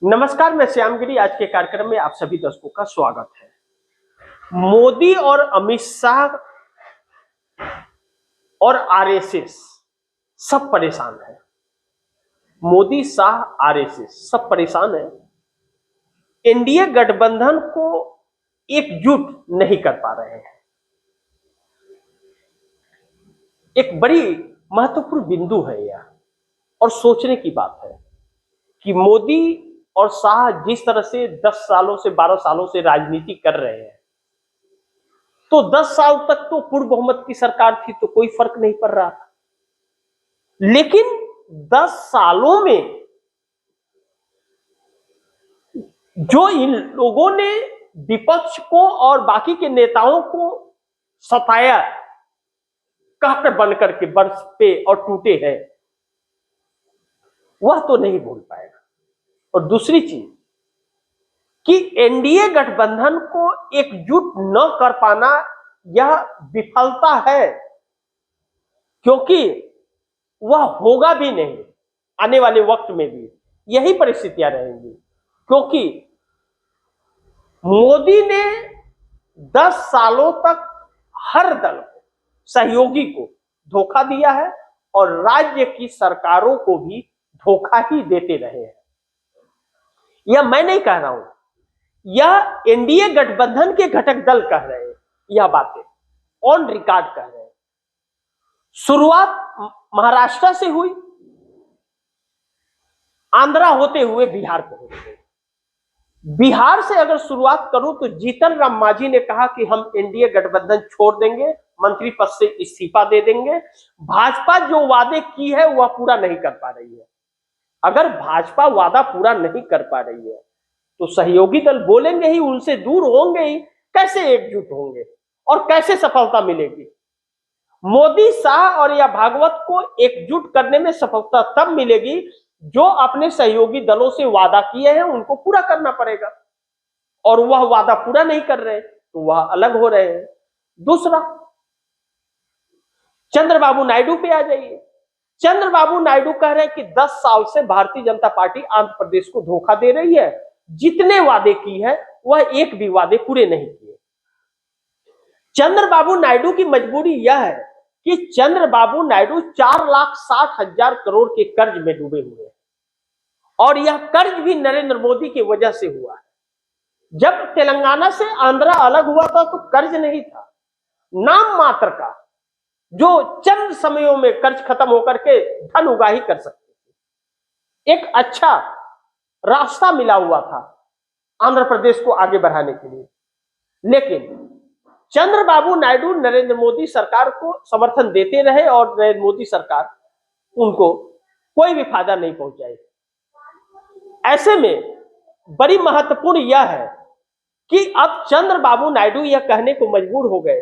नमस्कार, मैं श्यामगिरी। आज के कार्यक्रम में आप सभी दर्शकों का स्वागत है। मोदी और अमित शाह और आरएसएस सब परेशान है। मोदी, शाह, आरएसएस सब परेशान है। एनडीए गठबंधन को एकजुट नहीं कर पा रहे हैं। एक बड़ी महत्वपूर्ण बिंदु है यह और सोचने की बात है कि मोदी और शाह जिस तरह से 10 सालों से 12 सालों से राजनीति कर रहे हैं, तो 10 साल तक तो पूर्ण बहुमत की सरकार थी, तो कोई फर्क नहीं पड़ रहा था। लेकिन 10 सालों में जो इन लोगों ने विपक्ष को और बाकी के नेताओं को सताया, कहकर बनकर के बरस पे और टूटे हैं, वह तो नहीं भूल पाएगा। और दूसरी चीज कि एनडीए गठबंधन को एकजुट न कर पाना यह विफलता है, क्योंकि वह होगा भी नहीं। आने वाले वक्त में भी यही परिस्थितियां रहेंगी, क्योंकि मोदी ने 10 सालों तक हर दल को, सहयोगी को धोखा दिया है और राज्य की सरकारों को भी धोखा ही देते रहे हैं। यह मैं नहीं कह रहा हूं, यह एनडीए गठबंधन के घटक दल कह रहे हैं। यह बातें ऑन रिकॉर्ड कह रहे हैं। शुरुआत महाराष्ट्र से हुई, आंध्रा होते हुए बिहार पहुंच गए। बिहार से अगर शुरुआत करूं तो जीतन राम मांझी ने कहा कि हम एनडीए गठबंधन छोड़ देंगे, मंत्री पद से इस्तीफा दे देंगे। भाजपा जो वादे की है वह पूरा नहीं कर पा रही है। अगर भाजपा वादा पूरा नहीं कर पा रही है तो सहयोगी दल बोलेंगे ही, उनसे दूर होंगे ही, कैसे एकजुट होंगे और कैसे सफलता मिलेगी? मोदी, शाह और या भागवत को एकजुट करने में सफलता तब मिलेगी जो अपने सहयोगी दलों से वादा किए हैं उनको पूरा करना पड़ेगा, और वह वादा पूरा नहीं कर रहे तो वह अलग हो रहे हैं। दूसरा, चंद्रबाबू नायडू पे आ जाइए। चंद्रबाबू नायडू कह रहे हैं कि 10 साल से भारतीय जनता पार्टी आंध्र प्रदेश को धोखा दे रही है। जितने वादे की है वह एक भी वादे पूरे नहीं किए। चंद्रबाबू नायडू की मजबूरी यह है कि चंद्रबाबू नायडू 4,60,000 करोड़ के कर्ज में डूबे हुए हैं, और यह कर्ज भी नरेंद्र मोदी की वजह से हुआ है। जब तेलंगाना से आंध्रा अलग हुआ था तो कर्ज नहीं था, नाम मात्र का, जो चंद समयों में कर्ज खत्म होकर के धन उगाही कर सकते थे। एक अच्छा रास्ता मिला हुआ था आंध्र प्रदेश को आगे बढ़ाने के लिए। लेकिन चंद्रबाबू नायडू नरेंद्र मोदी सरकार को समर्थन देते रहे और नरेंद्र मोदी सरकार उनको कोई भी फायदा नहीं पहुंचाई। ऐसे में बड़ी महत्वपूर्ण यह है कि अब चंद्रबाबू नायडू यह कहने को मजबूर हो गए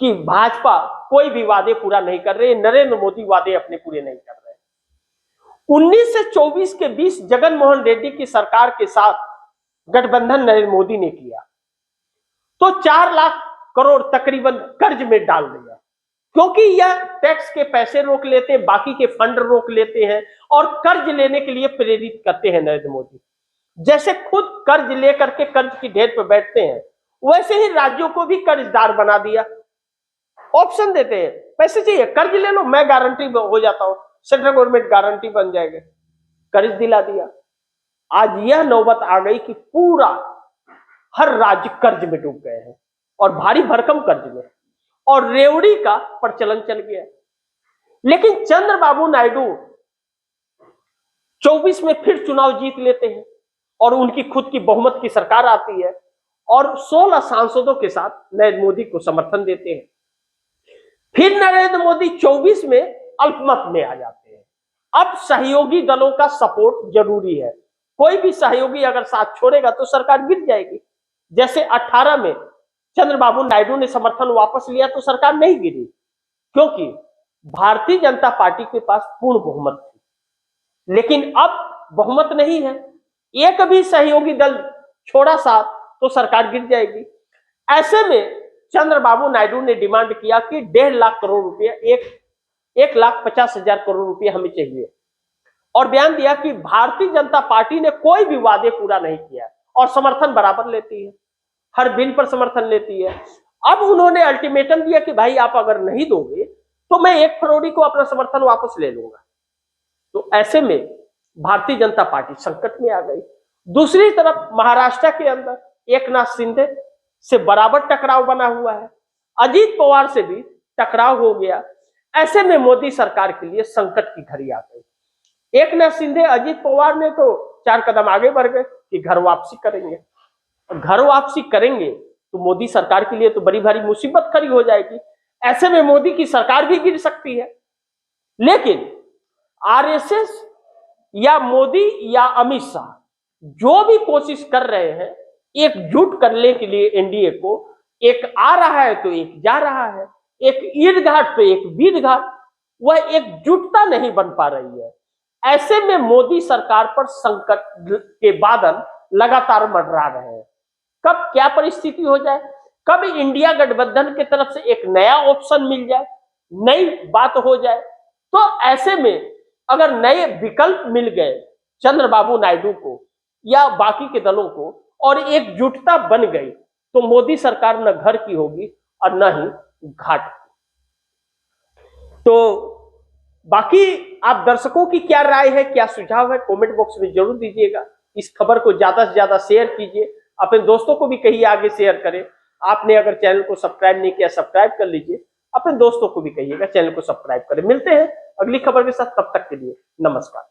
कि भाजपा कोई भी वादे पूरा नहीं कर रहे, नरेंद्र मोदी वादे अपने पूरे नहीं कर रहे। 19 से 24 के बीच जगन मोहन रेड्डी की सरकार के साथ गठबंधन नरेंद्र मोदी ने किया तो 4 लाख करोड़ तकरीबन कर्ज में डाल दिया, क्योंकि यह टैक्स के पैसे रोक लेते हैं, बाकी के फंड रोक लेते हैं और कर्ज लेने के लिए प्रेरित करते हैं नरेंद्र मोदी। जैसे खुद कर्ज लेकर के कर्ज की ढेर पर बैठते हैं, वैसे ही राज्यों को भी कर्जदार बना दिया। ऑप्शन देते हैं, पैसे चाहिए कर्ज ले लो, मैं गारंटी हो जाता हूं, सेंट्रल गवर्नमेंट गारंटी बन जाएगा, कर्ज दिला दिया। आज यह नौबत आ गई कि पूरा हर राज्य कर्ज में डूब गए हैं और भारी भरकम कर्ज में, और रेवड़ी का प्रचलन चल गया। लेकिन चंद्रबाबू नायडू 24 में फिर चुनाव जीत लेते हैं और उनकी खुद की बहुमत की सरकार आती है और 16 सांसदों के साथ नरेंद्र मोदी को समर्थन देते हैं। फिर नरेंद्र मोदी 24 में अल्पमत में आ जाते हैं। अब सहयोगी दलों का सपोर्ट जरूरी है। कोई भी सहयोगी अगर साथ छोड़ेगा तो सरकार गिर जाएगी। जैसे 18 में चंद्रबाबू नायडू ने समर्थन वापस लिया तो सरकार नहीं गिरी, क्योंकि भारतीय जनता पार्टी के पास पूर्ण बहुमत थी। लेकिन अब बहुमत नहीं है, एक भी सहयोगी दल छोड़ा साथ तो सरकार गिर जाएगी। ऐसे में चंद्रबाबू नायडू ने डिमांड किया कि 1.5 लाख करोड़ रुपया, 1,50,000 करोड़ रुपया हमें चाहिए। और बयान दिया कि भारतीय जनता पार्टी ने कोई भी वादे पूरा नहीं किया और समर्थन बराबर लेती है, हर बिल पर समर्थन लेती है। अब उन्होंने अल्टीमेटम दिया कि भाई आप अगर नहीं दोगे तो मैं 1 फरवरी को अपना समर्थन वापस ले लूंगा। तो ऐसे में भारतीय जनता पार्टी संकट में आ गई। दूसरी तरफ महाराष्ट्र के अंदर एकनाथ शिंदे से बराबर टकराव बना हुआ है, अजीत पवार से भी टकराव हो गया। ऐसे में मोदी सरकार के लिए संकट की घड़ी आ गई। एकनाथ शिंदे, अजीत पवार ने तो 4 कदम आगे बढ़ गए कि घर वापसी करेंगे। घर वापसी करेंगे तो मोदी सरकार के लिए तो बड़ी भारी मुसीबत खड़ी हो जाएगी। ऐसे में मोदी की सरकार भी गिर सकती है। लेकिन आरएसएस या मोदी या अमित शाह जो भी कोशिश कर रहे हैं एकजुट करने के लिए एनडीए को, एक आ रहा है तो एक जा रहा है, एक ईद घाट तो एक बीद घाट, वह एकजुटता नहीं बन पा रही है। ऐसे में मोदी सरकार पर संकट के बादल लगातार मंडरा रहे हैं। कब क्या परिस्थिति हो जाए, कब इंडिया गठबंधन की तरफ से एक नया ऑप्शन मिल जाए, नई बात हो जाए, तो ऐसे में अगर नए विकल्प मिल गए चंद्रबाबू नायडू को या बाकी के दलों को और एकजुटता बन गई तो मोदी सरकार न घर की होगी और न ही घाट की। तो बाकी आप दर्शकों की क्या राय है, क्या सुझाव है, कमेंट बॉक्स में जरूर दीजिएगा। इस खबर को ज्यादा से ज्यादा शेयर कीजिए, अपने दोस्तों को भी कहिए आगे शेयर करें। आपने अगर चैनल को सब्सक्राइब नहीं किया सब्सक्राइब कर लीजिए, अपने दोस्तों को भी कहिएगा चैनल को सब्सक्राइब करें। मिलते हैं अगली खबर के साथ, तब तक के लिए नमस्कार।